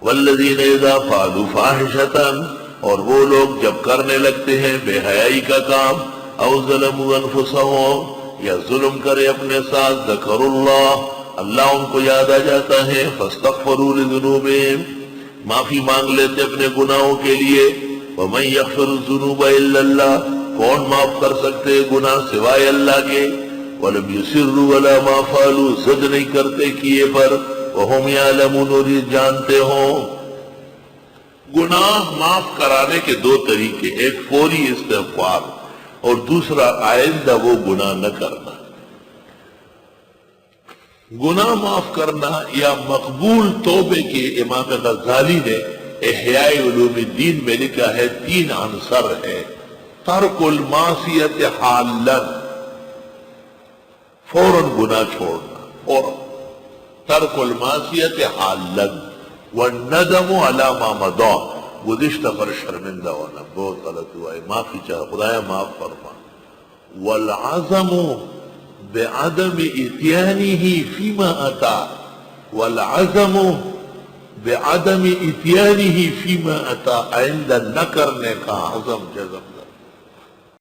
والذین اذا فعلوا فاحشۃ، اور وہ لوگ جب کرنے لگتے ہیں بے حیائی کا کام، او ظلموا انفسهم، یا ظلم کرے اپنے ساتھ، ذکروا اللہ، اللہ ان کو یاد آ جاتا ہے، فاستغفروا لذنوبہم، معافی مانگ لیتے اپنے گناہوں کے لیے، ومن یغفر الذنوب الا اللہ، کون معاف کر سکتے گناہ سوائے اللہ کے، ولم یصروا علی ما فعلوا، زد نہیں کرتے کیے پر، وہم یعلمون، اور یہ جانتے ہوں۔ گناہ معاف کرانے کے دو طریقے، ایک فوری استغفار اور دوسرا آئندہ وہ گناہ نہ کرنا۔ گناہ معاف کرنا یا مقبول توبے کے امام غزالی نے احیاء علوم الدین میں لکھا ہے 3 عنصر ہے۔ ترک المعصیت حالا، فوراً گناہ چھوڑنا، اور ترک المعصیت حالا، والندم علی ما مضی، گزشتہ پر شرمندہ ہونا، بہت غلط ہوا ہے، معافی چاہ، خدایا معاف فرما، والعزم بعدم اتیانہ فیما اتا، والعزم بعدم اتیانہ فیما اتا، آئندہ نہ کرنے کا عزم جزم